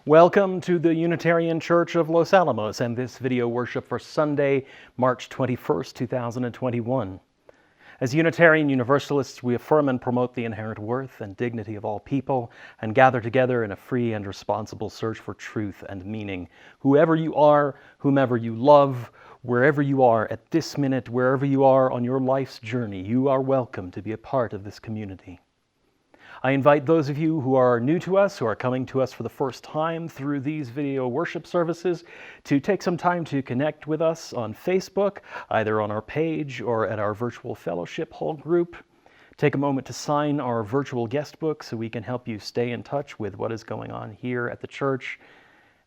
Welcome to the Unitarian Church of Los Alamos and this video worship for Sunday, March 21st, 2021. As Unitarian Universalists, we affirm and promote the inherent worth and dignity of all people and gather together in a free and responsible search for truth and meaning. Whoever you are, whomever you love, wherever you are at this minute, wherever you are on your life's journey, you are welcome to be a part of this community. I invite those of you who are new to us, who are coming to us for the first time through these video worship services, to take some time to connect with us on Facebook, either on our page or at our virtual fellowship hall group. Take a moment to sign our virtual guest book so we can help you stay in touch with what is going on here at the church.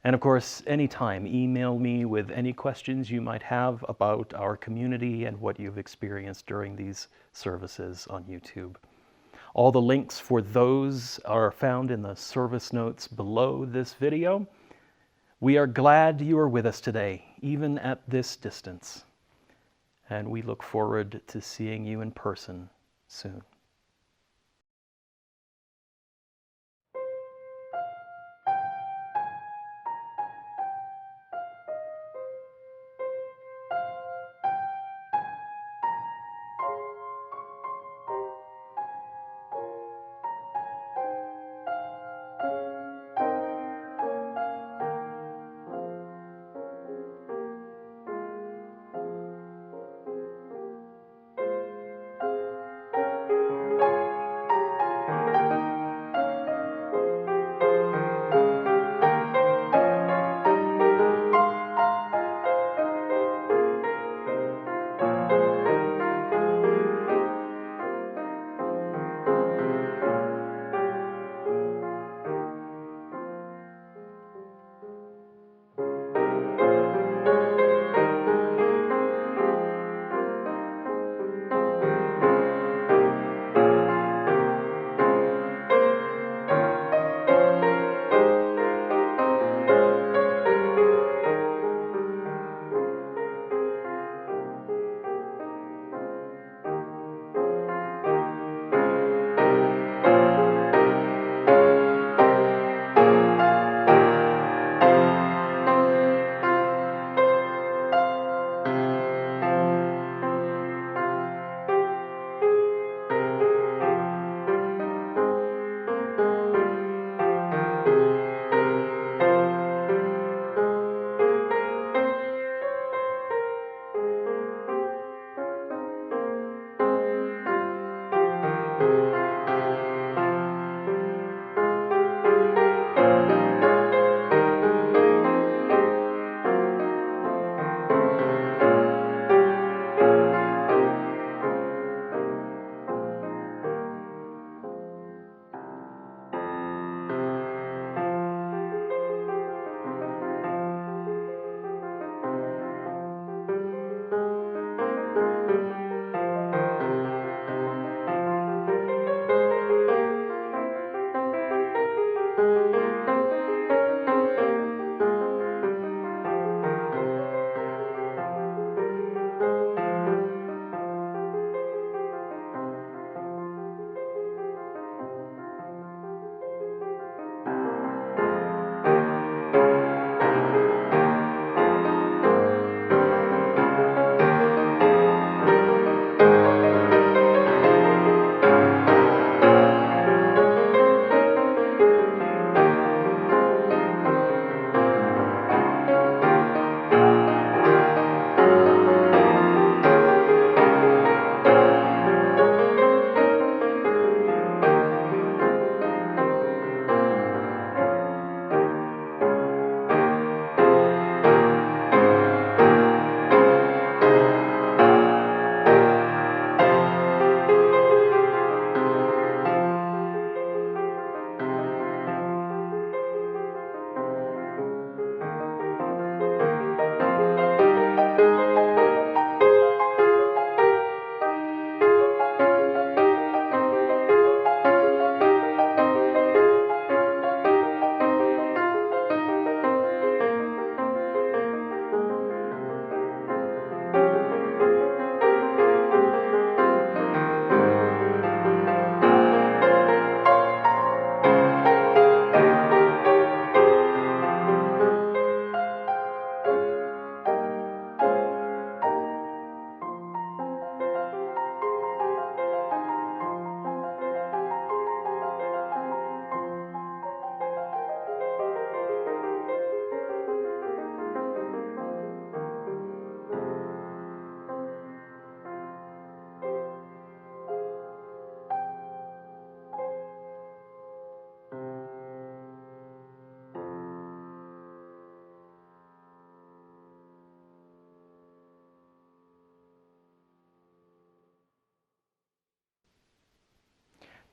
And of course, anytime, email me with any questions you might have about our community and what you've experienced during these services on YouTube. All the links for those are found in the service notes below this video. We are glad you are with us today, even at this distance. And we look forward to seeing you in person soon.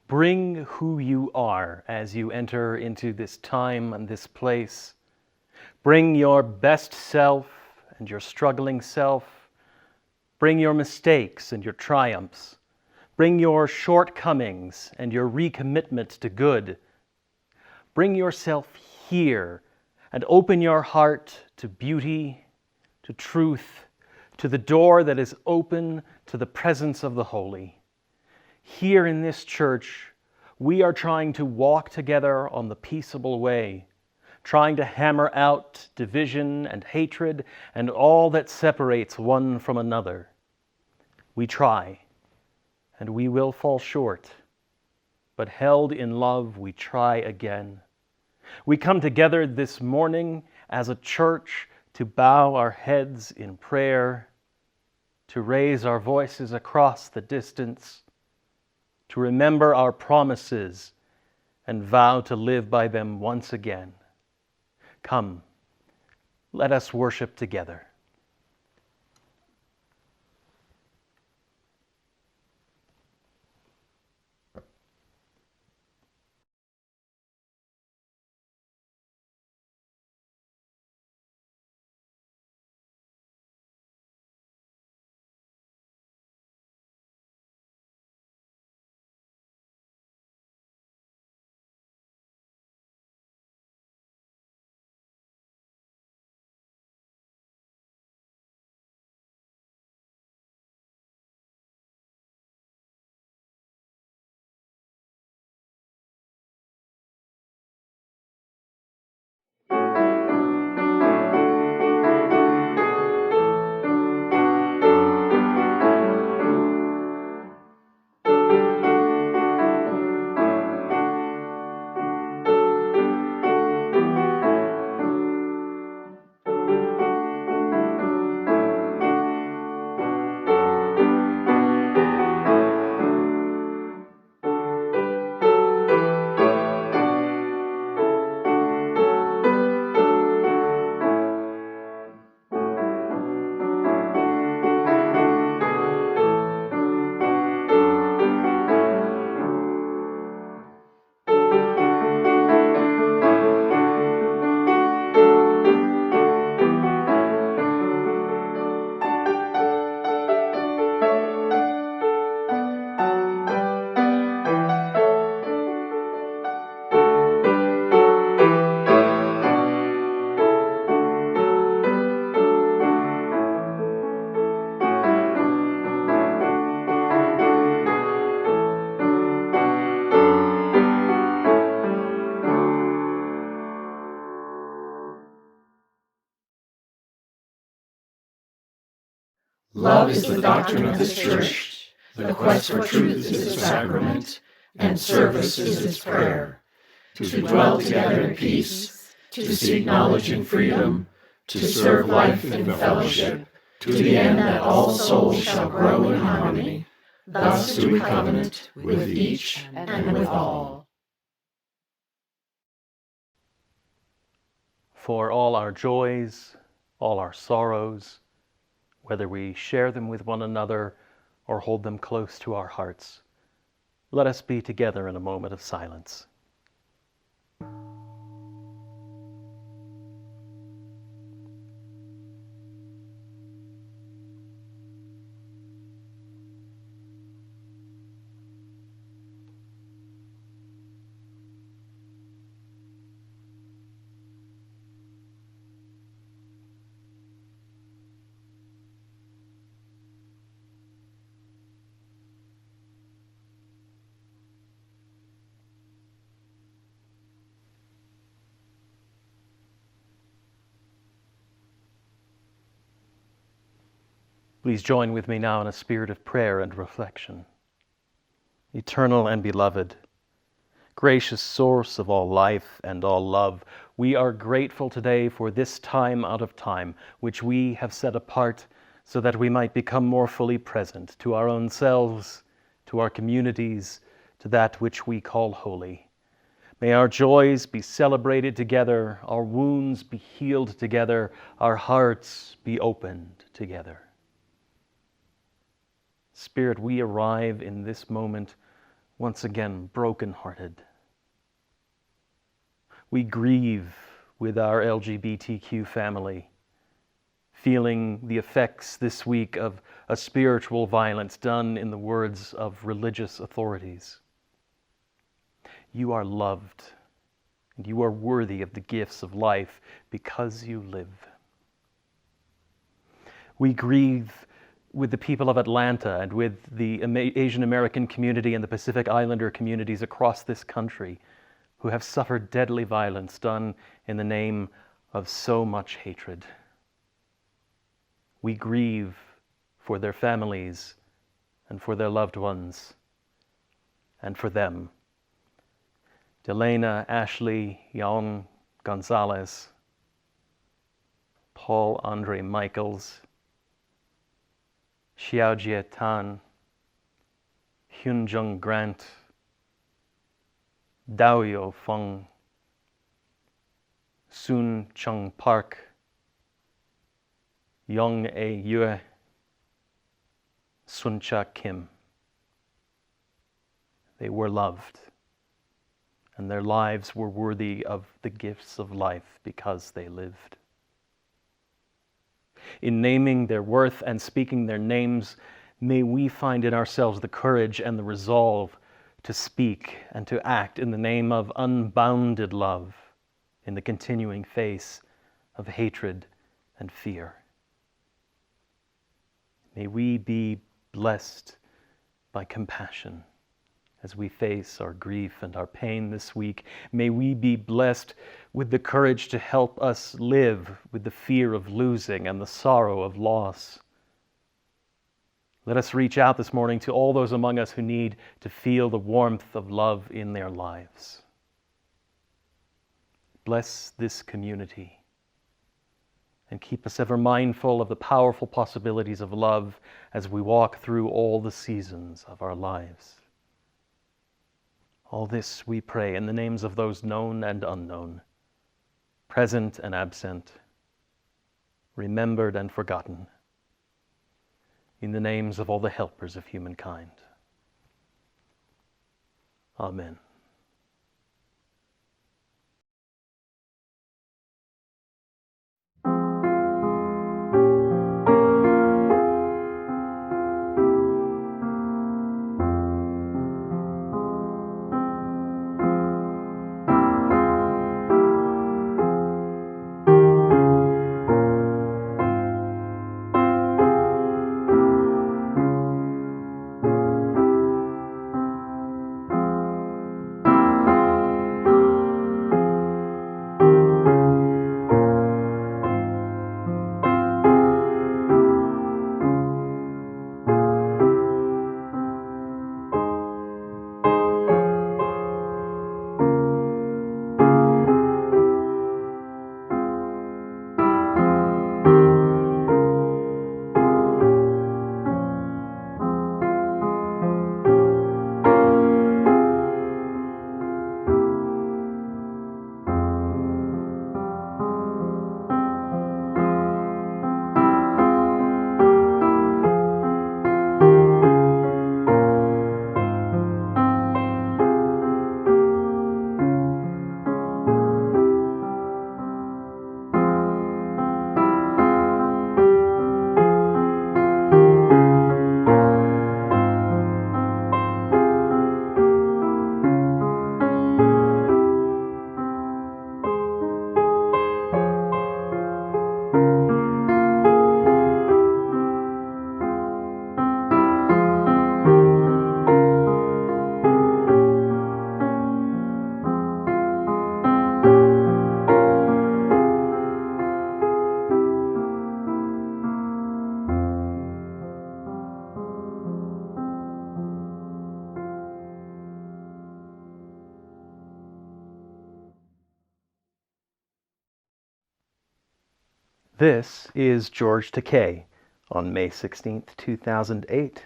Bring who you are as you enter into this time and this place. Bring your best self and your struggling self. Bring your mistakes and your triumphs. Bring your shortcomings and your recommitment to good. Bring yourself here and open your heart to beauty, to truth, to the door that is open to the presence of the holy. Here in this church, we are trying to walk together on the peaceable way, trying to hammer out division and hatred and all that separates one from another. We try, and we will fall short, but held in love, we try again. We come together this morning as a church to bow our heads in prayer, to raise our voices across the distance, to remember our promises and vow to live by them once again. Come, let us worship together. Love is the doctrine of this church, the quest for truth is its sacrament, and service is its prayer. To dwell together in peace, to seek knowledge in freedom, to serve life in fellowship, to the end that all souls shall grow in harmony. Thus do we covenant with each and with all. For all our joys, all our sorrows, whether we share them with one another or hold them close to our hearts, let us be together in a moment of silence. Please join with me now in a spirit of prayer and reflection. Eternal and beloved, gracious source of all life and all love, we are grateful today for this time out of time which we have set apart so that we might become more fully present to our own selves, to our communities, to that which we call holy. May our joys be celebrated together, our wounds be healed together, our hearts be opened together. Spirit, we arrive in this moment once again brokenhearted. We grieve with our LGBTQ family, feeling the effects this week of a spiritual violence done in the words of religious authorities. You are loved, and you are worthy of the gifts of life because you live. We grieve with the people of Atlanta and with the Asian American community and the Pacific Islander communities across this country who have suffered deadly violence done in the name of so much hatred. We grieve for their families and for their loved ones and for them. Yelena, Ashley, Young, Gonzalez, Paul Andre Michaels, Xiaojie Tan, Hyunjung Grant, Daoyo Feng, Soon Chung Park, Young A. Yue, Suncha Kim. They were loved, and their lives were worthy of the gifts of life because they lived. In naming their worth and speaking their names, may we find in ourselves the courage and the resolve to speak and to act in the name of unbounded love in the continuing face of hatred and fear. May we be blessed by compassion as we face our grief and our pain this week. May we be blessed with the courage to help us live with the fear of losing and the sorrow of loss. Let us reach out this morning to all those among us who need to feel the warmth of love in their lives. Bless this community and keep us ever mindful of the powerful possibilities of love as we walk through all the seasons of our lives. All this we pray in the names of those known and unknown, present and absent, remembered and forgotten, in the names of all the helpers of humankind. Amen. This is George Takei on May 16, 2008,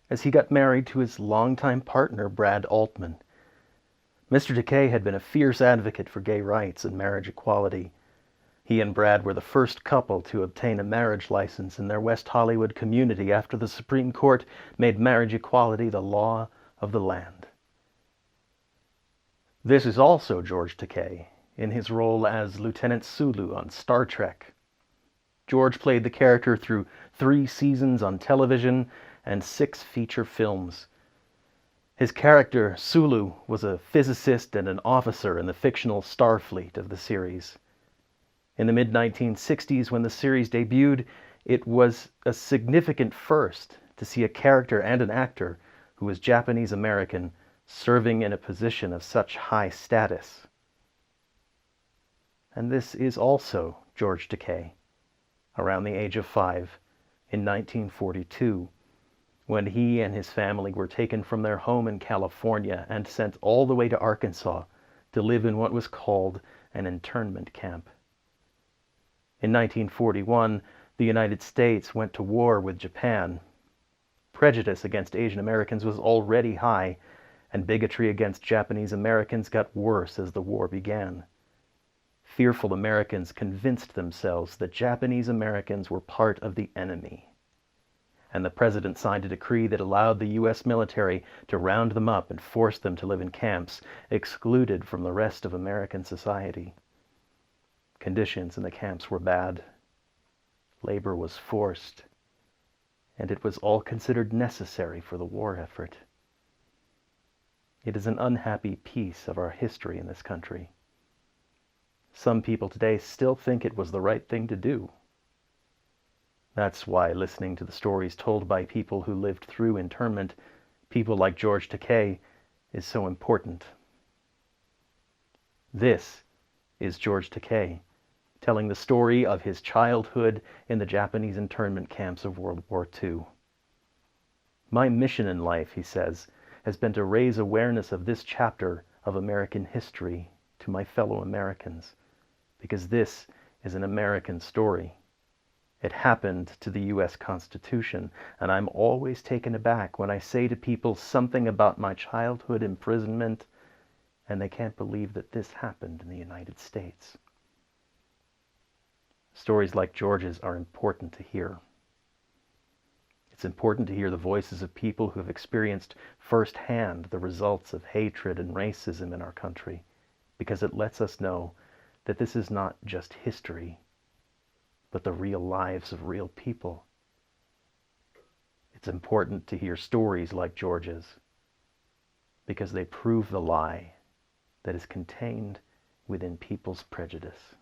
as he got married to his longtime partner, Brad Altman. Mr. Takei had been a fierce advocate for gay rights and marriage equality. He and Brad were the first couple to obtain a marriage license in their West Hollywood community after the Supreme Court made marriage equality the law of the land. This is also George Takei in his role as Lieutenant Sulu on Star Trek. George played the character through 3 seasons on television and 6 feature films. His character, Sulu, was a physicist and an officer in the fictional Starfleet of the series. In the mid-1960s, when the series debuted, it was a significant first to see a character and an actor who was Japanese American serving in a position of such high status. And this is also George Takei, around the age of 5, in 1942, when he and his family were taken from their home in California and sent all the way to Arkansas to live in what was called an internment camp. In 1941, the United States went to war with Japan. Prejudice against Asian Americans was already high, and bigotry against Japanese Americans got worse as the war began. Fearful Americans convinced themselves that Japanese Americans were part of the enemy, and the president signed a decree that allowed the U.S. military to round them up and force them to live in camps, excluded from the rest of American society. Conditions in the camps were bad. Labor was forced, and it was all considered necessary for the war effort. It is an unhappy piece of our history in this country. Some people today still think it was the right thing to do. That's why listening to the stories told by people who lived through internment, people like George Takei, is so important. This is George Takei, telling the story of his childhood in the Japanese internment camps of World War II. My mission in life, he says, has been to raise awareness of this chapter of American history to my fellow Americans, because this is an American story. It happened to the U.S. Constitution, and I'm always taken aback when I say to people something about my childhood imprisonment, and they can't believe that this happened in the United States. Stories like George's are important to hear. It's important to hear the voices of people who have experienced firsthand the results of hatred and racism in our country, because it lets us know that this is not just history, but the real lives of real people. It's important to hear stories like George's, because they prove the lie that is contained within people's prejudice.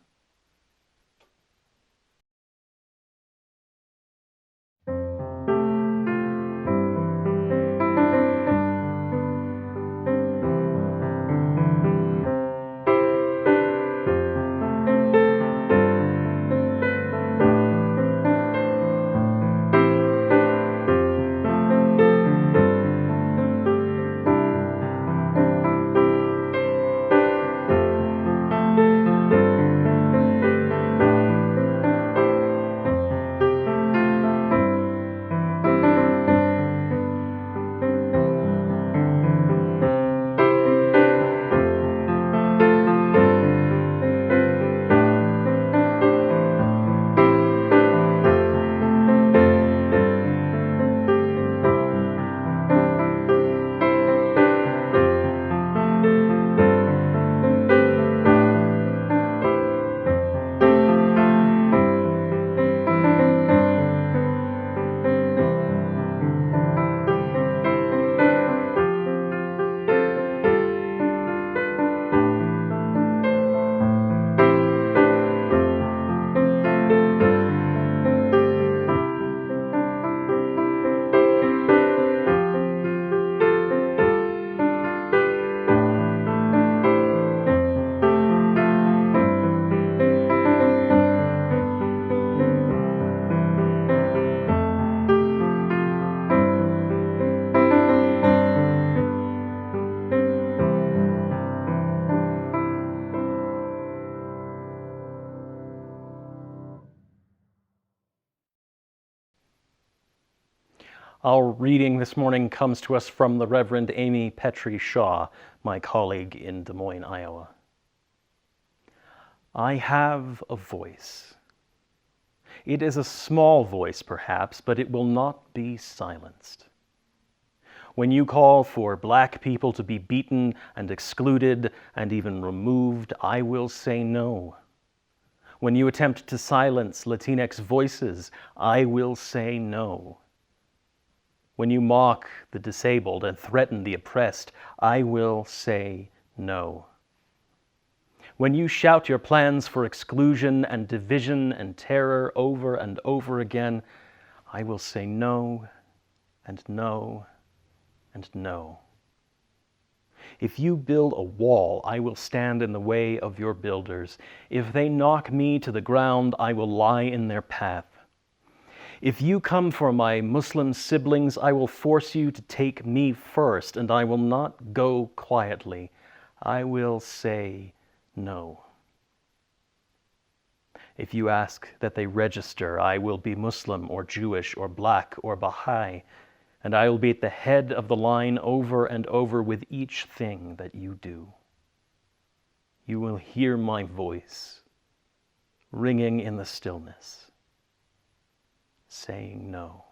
Our reading this morning comes to us from the Reverend Amy Petrie Shaw, my colleague in Des Moines, Iowa. I have a voice. It is a small voice, perhaps, but it will not be silenced. When you call for black people to be beaten and excluded and even removed, I will say no. When you attempt to silence Latinx voices, I will say no. When you mock the disabled and threaten the oppressed, I will say no. When you shout your plans for exclusion and division and terror over and over again, I will say no and no and no. If you build a wall, I will stand in the way of your builders. If they knock me to the ground, I will lie in their path. If you come for my Muslim siblings, I will force you to take me first, and I will not go quietly. I will say no. If you ask that they register, I will be Muslim or Jewish or black or Baha'i, and I will be at the head of the line over and over with each thing that you do. You will hear my voice ringing in the stillness, saying no.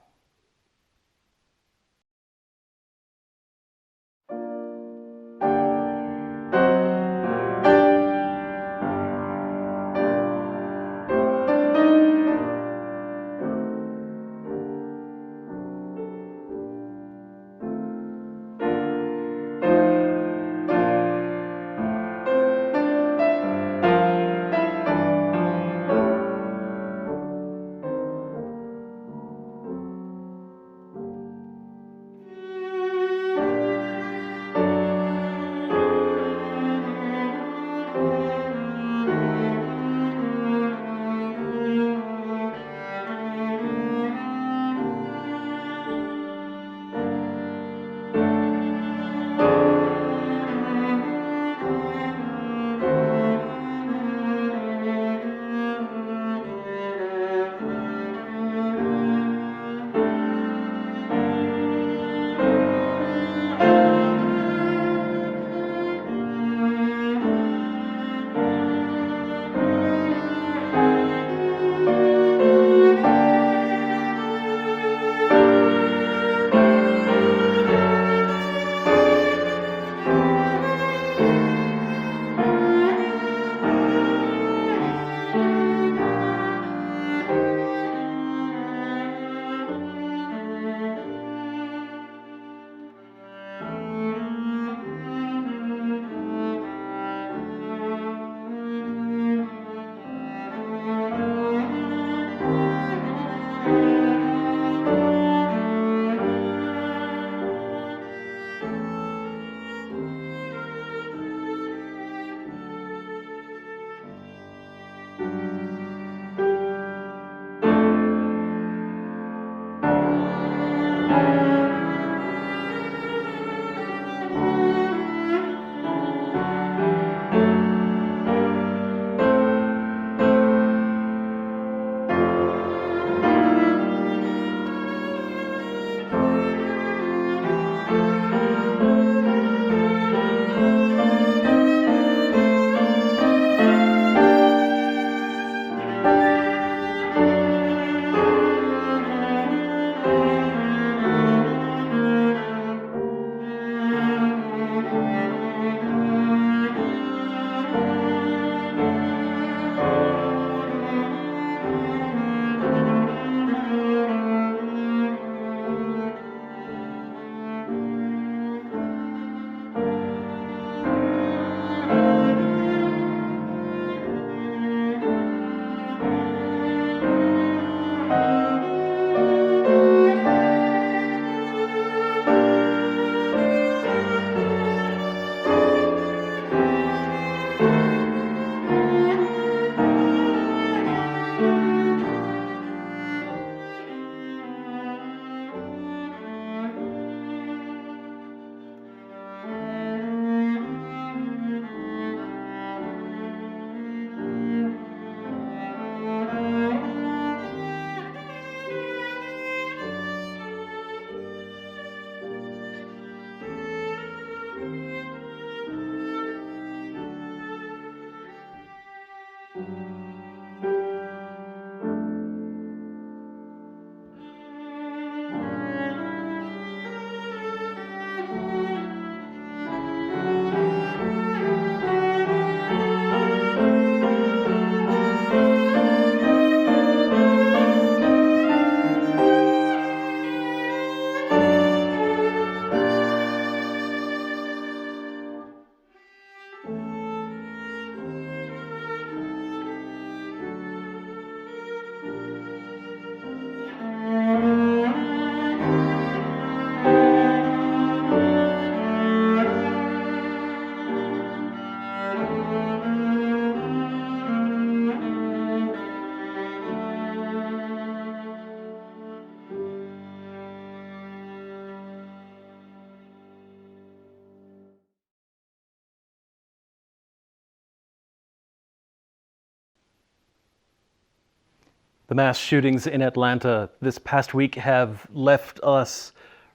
The mass shootings in Atlanta this past week have left us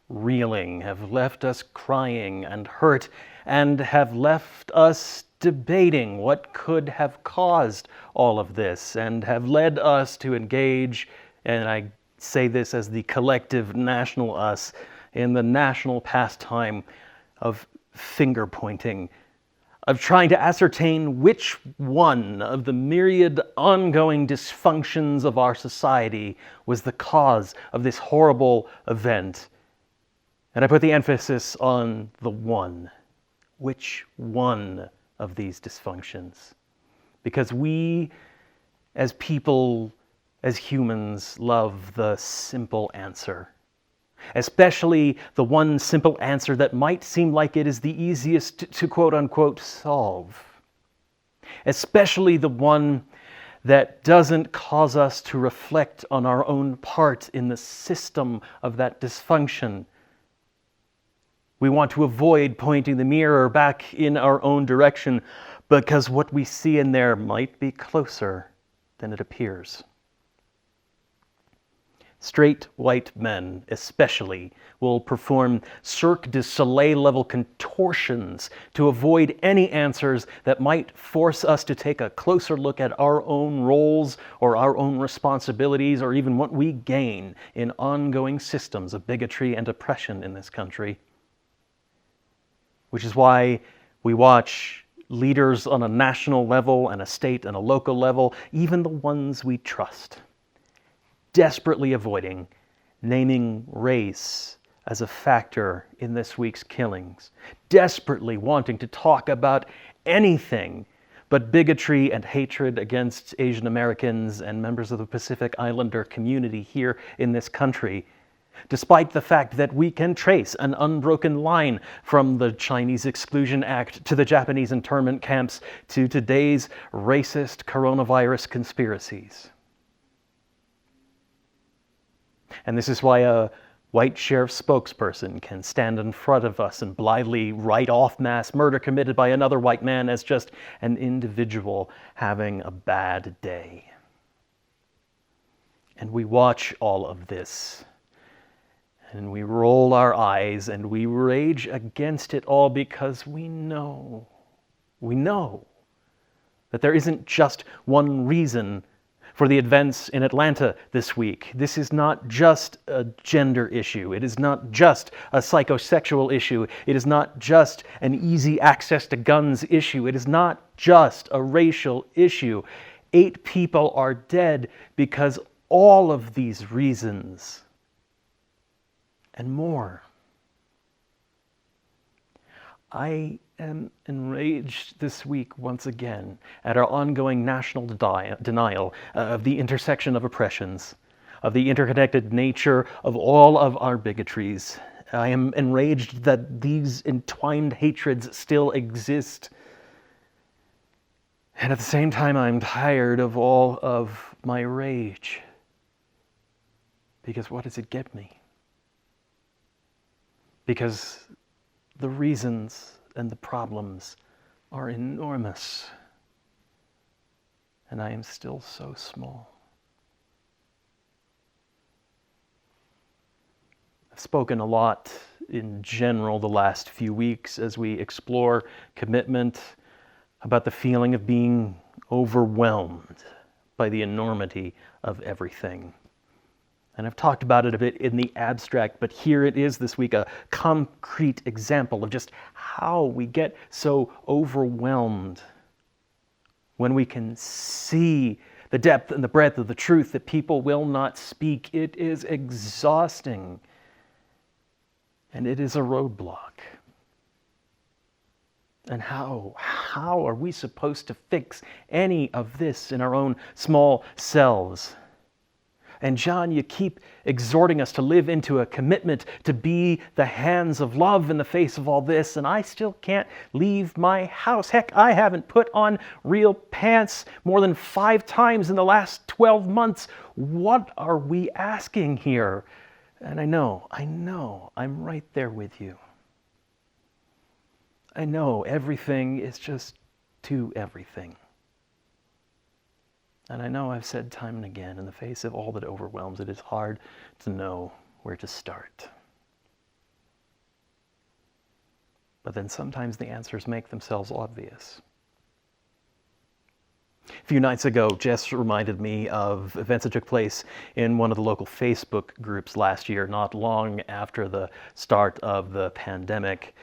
reeling, have left us crying and hurt, and have left us debating what could have caused all of this, and have led us to engage, and I say this as the collective national us, in the national pastime of finger pointing, of trying to ascertain which one of the myriad ongoing dysfunctions of our society was the cause of this horrible event. And I put the emphasis on the one. Which one of these dysfunctions? Because we, as people, as humans, love the simple answer. Especially the one simple answer that might seem like it is the easiest to quote-unquote solve. Especially the one that doesn't cause us to reflect on our own part in the system of that dysfunction. We want to avoid pointing the mirror back in our own direction because what we see in there might be closer than it appears. Straight white men, especially, will perform Cirque du Soleil-level contortions to avoid any answers that might force us to take a closer look at our own roles or our own responsibilities or even what we gain in ongoing systems of bigotry and oppression in this country. Which is why we watch leaders on a national level and a state and a local level, even the ones we trust, desperately avoiding naming race as a factor in this week's killings, desperately wanting to talk about anything but bigotry and hatred against Asian Americans and members of the Pacific Islander community here in this country, despite the fact that we can trace an unbroken line from the Chinese Exclusion Act to the Japanese internment camps to today's racist coronavirus conspiracies. And this is why a white sheriff's spokesperson can stand in front of us and blithely write off mass murder committed by another white man as just an individual having a bad day. And we watch all of this, and we roll our eyes, and we rage against it all because we know that there isn't just one reason for the events in Atlanta this week. This is not just a gender issue. It is not just a psychosexual issue. It is not just an easy access to guns issue. It is not just a racial issue. 8 people are dead because all of these reasons and more. I am enraged this week once again at our ongoing national denial of the intersection of oppressions, of the interconnected nature of all of our bigotries. I am enraged that these entwined hatreds still exist. And at the same time, I'm tired of all of my rage. Because what does it get me? Because the reasons and the problems are enormous, and I am still so small. I've spoken a lot in general the last few weeks as we explore commitment about the feeling of being overwhelmed by the enormity of everything. And I've talked about it a bit in the abstract, but here it is this week, a concrete example of just how we get so overwhelmed when we can see the depth and the breadth of the truth that people will not speak. It is exhausting, and it is a roadblock. And how are we supposed to fix any of this in our own small selves? And John, you keep exhorting us to live into a commitment to be the hands of love in the face of all this, and I still can't leave my house. Heck, I haven't put on real pants more than 5 times in the last 12 months. What are we asking here? And I know, I'm right there with you. I know everything is just too everything. And I know I've said time and again, in the face of all that overwhelms, it is hard to know where to start. But then sometimes the answers make themselves obvious. A few nights ago, Jess reminded me of events that took place in one of the local Facebook groups last year, not long after the start of the pandemic.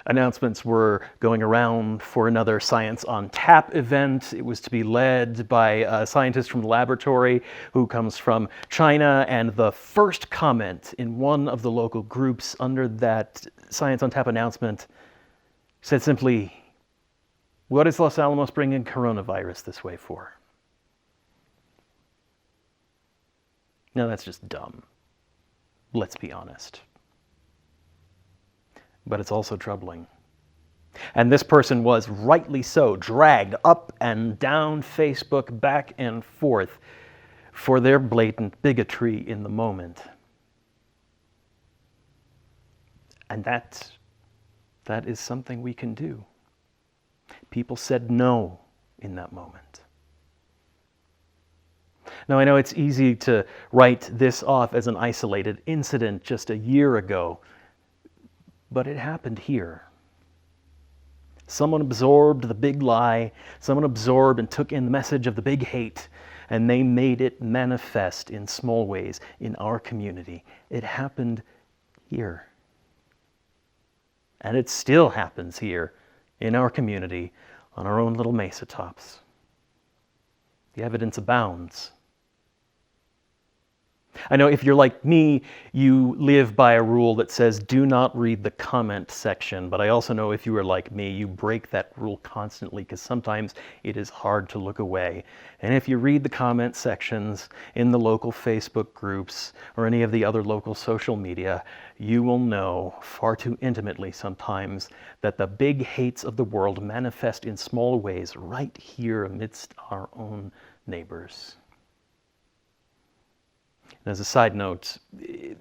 Announcements were going around for another Science on Tap event. It was to be led by a scientist from the laboratory who comes from China, and the first comment in one of the local groups under that Science on Tap announcement said simply, "What is Los Alamos bringing coronavirus this way for?" Now that's just dumb. Let's be honest. But it's also troubling. And this person was, rightly so, dragged up and down Facebook, back and forth, for their blatant bigotry in the moment. And that is something we can do. People said no in that moment. Now, I know it's easy to write this off as an isolated incident just a year ago, but it happened here. Someone absorbed the big lie, someone absorbed and took in the message of the big hate, and they made it manifest in small ways in our community. It happened here. And it still happens here in our community on our own little mesa tops. The evidence abounds. I know if you're like me, you live by a rule that says do not read the comment section, but I also know if you are like me, you break that rule constantly because sometimes it is hard to look away. And if you read the comment sections in the local Facebook groups or any of the other local social media, you will know far too intimately sometimes that the big hates of the world manifest in small ways right here amidst our own neighbors. And as a side note,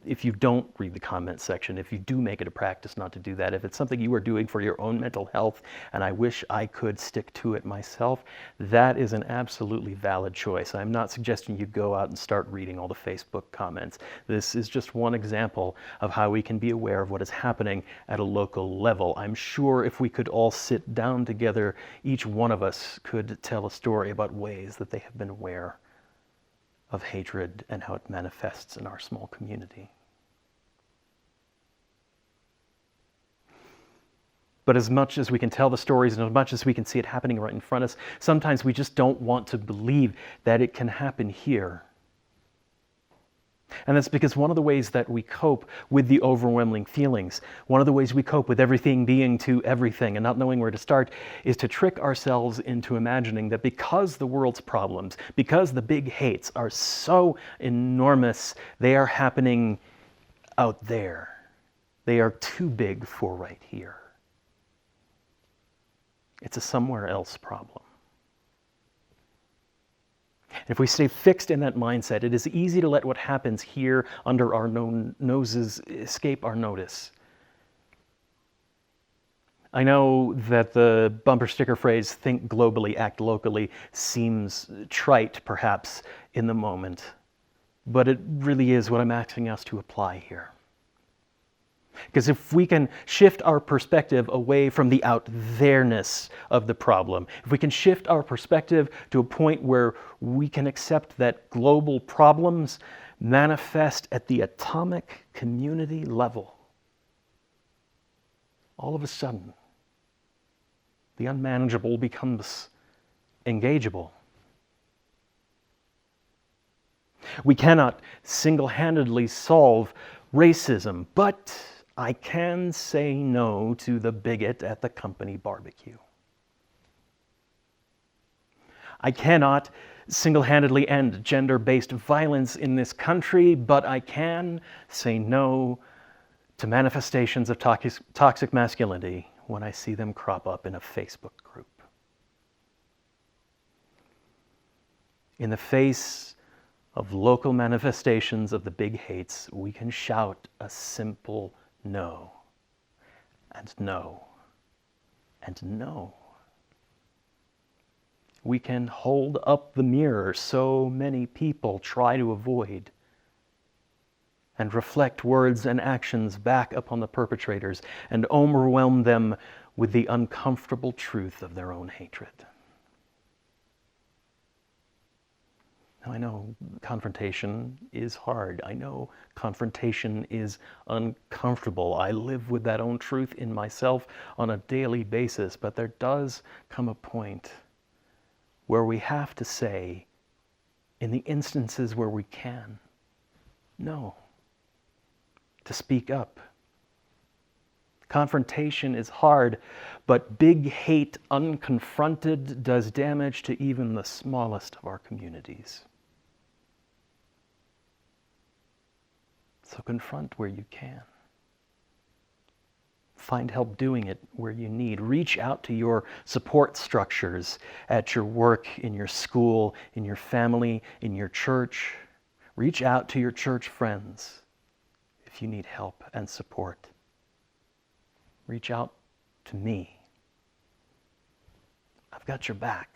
if you don't read the comment section, if you do make it a practice not to do that, if it's something you are doing for your own mental health, and I wish I could stick to it myself, that is an absolutely valid choice. I'm not suggesting you go out and start reading all the Facebook comments. This is just one example of how we can be aware of what is happening at a local level. I'm sure if we could all sit down together, each one of us could tell a story about ways that they have been aware of hatred and how it manifests in our small community. But as much as we can tell the stories and as much as we can see it happening right in front of us, sometimes we just don't want to believe that it can happen here. And that's because one of the ways that we cope with the overwhelming feelings, one of the ways we cope with everything being to everything and not knowing where to start, is to trick ourselves into imagining that because the world's problems, because the big hates are so enormous, they are happening out there. They are too big for right here. It's a somewhere else problem. If we stay fixed in that mindset, it is easy to let what happens here under our noses escape our notice. I know that the bumper sticker phrase, think globally, act locally, seems trite perhaps in the moment, but it really is what I'm asking us to apply here. Because if we can shift our perspective away from the out-there-ness of the problem, if we can shift our perspective to a point where we can accept that global problems manifest at the atomic community level, all of a sudden, the unmanageable becomes engageable. We cannot single-handedly solve racism, but I can say no to the bigot at the company barbecue. I cannot single-handedly end gender-based violence in this country, but I can say no to manifestations of toxic masculinity when I see them crop up in a Facebook group. In the face of local manifestations of the big hates, we can shout a simple no, and no, and no. we can hold up the mirror so many people try to avoid and reflect words and actions back upon the perpetrators and overwhelm them with the uncomfortable truth of their own hatred. Now, I know confrontation is hard. I know confrontation is uncomfortable. I live with that own truth in myself on a daily basis, but there does come a point where we have to say, in the instances where we can, no, to speak up. Confrontation is hard, but big hate unconfronted does damage to even the smallest of our communities. So confront where you can. Find help doing it where you need. Reach out to your support structures at your work, in your school, in your family, in your church. Reach out to your church friends if you need help and support. Reach out to me. I've got your back.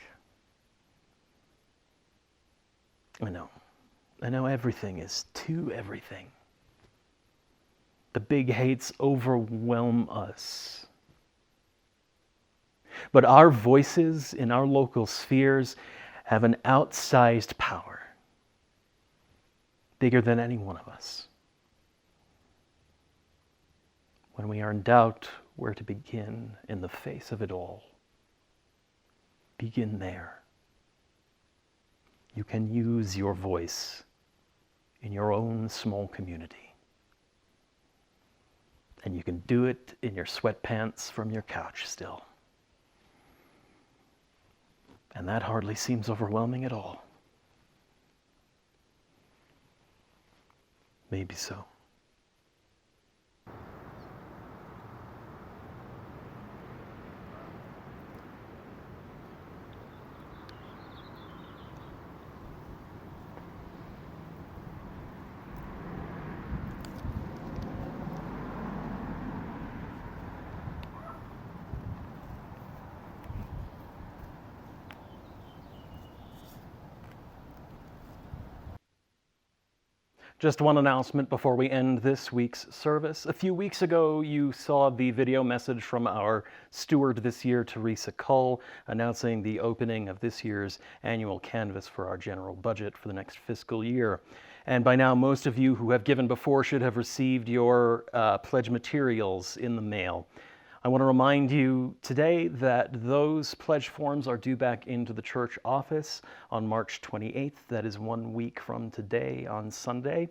I know everything is too everything. The big hates overwhelm us. But our voices in our local spheres have an outsized power, bigger than any one of us. When we are in doubt where to begin in the face of it all, begin there. You can use your voice in your own small community. And you can do it in your sweatpants from your couch still. And that hardly seems overwhelming at all. Maybe so. Just one announcement before we end this week's service. A few weeks ago, you saw the video message from our steward this year, Teresa Cull, announcing the opening of this year's annual canvas for our general budget for the next fiscal year. And by now, most of you who have given before should have received your pledge materials in the mail. I want to remind you today that those pledge forms are due back into the church office on March 28th. That is 1 week from today on Sunday.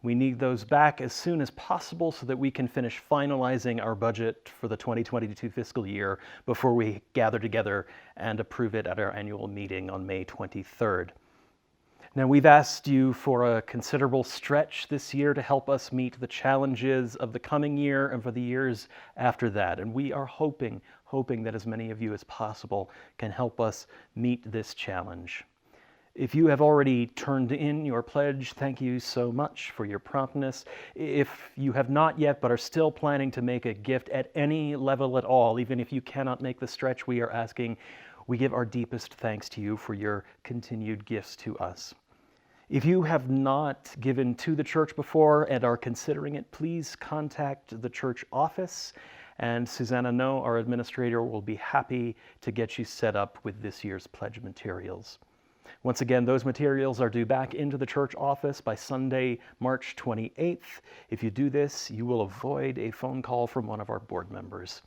We need those back as soon as possible so that we can finish finalizing our budget for the 2022 fiscal year before we gather together and approve it at our annual meeting on May 23rd. Now, we've asked you for a considerable stretch this year to help us meet the challenges of the coming year and for the years after that. And we are hoping that as many of you as possible can help us meet this challenge. If you have already turned in your pledge, thank you so much for your promptness. If you have not yet but are still planning to make a gift at any level at all, even if you cannot make the stretch we are asking, we give our deepest thanks to you for your continued gifts to us. If you have not given to the church before and are considering it, please contact the church office, and Susanna No, our administrator, will be happy to get you set up with this year's pledge materials. Once again, those materials are due back into the church office by Sunday, March 28th. If you do this, you will avoid a phone call from one of our board members.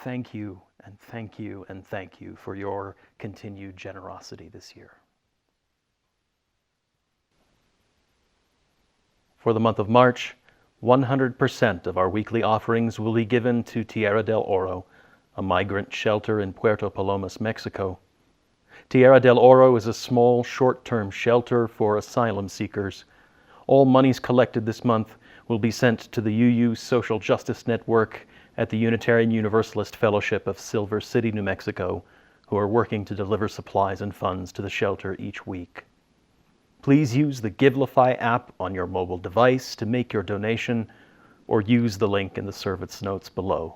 Thank you, and thank you, and thank you for your continued generosity this year. For the month of March, 100% of our weekly offerings will be given to Tierra del Oro, a migrant shelter in Puerto Palomas, Mexico. Tierra del Oro is a small, short-term shelter for asylum seekers. All monies collected this month will be sent to the UU Social Justice Network at the Unitarian Universalist Fellowship of Silver City, New Mexico, who are working to deliver supplies and funds to the shelter each week. Please use the Givelify app on your mobile device to make your donation, or use the link in the service notes below.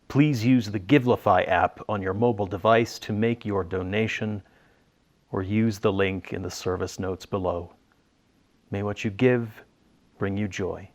Please use the Givelify app on your mobile device to make your donation, or use the link in the service notes below. May what you give bring you joy.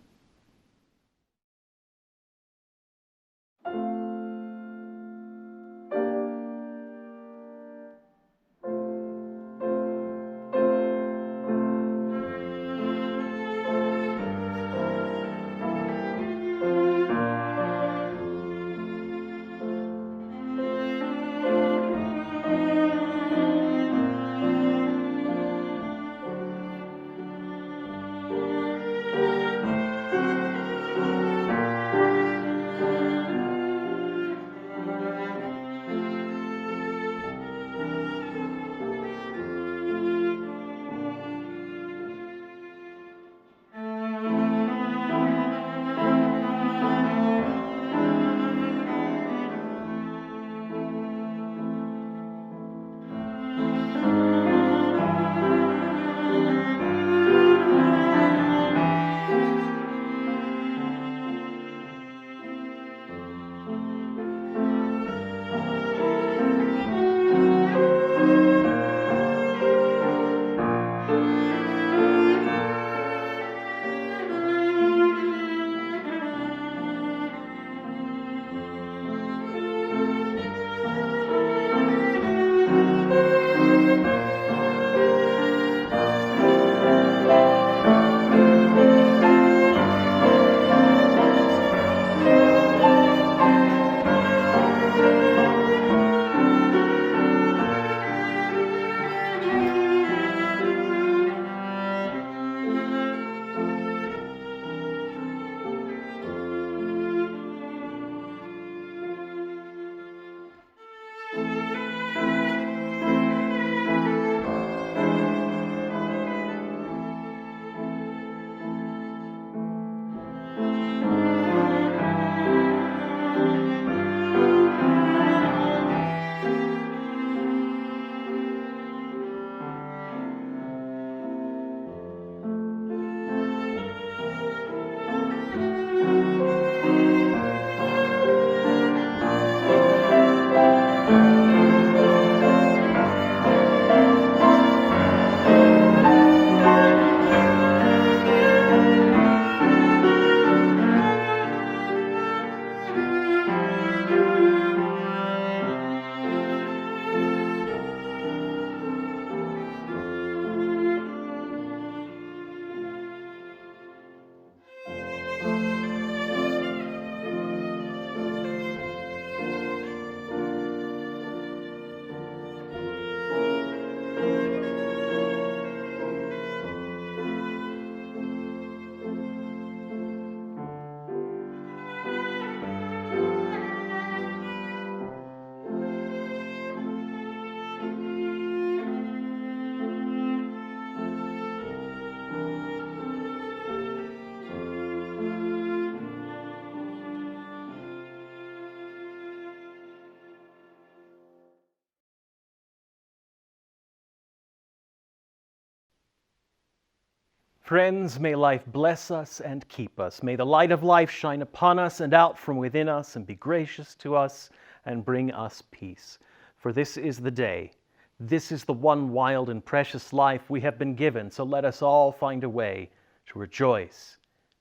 Friends, may life bless us and keep us. May the light of life shine upon us and out from within us and be gracious to us and bring us peace. For this is the day. This is the one wild and precious life we have been given. So let us all find a way to rejoice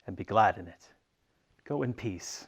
and be glad in it. Go in peace.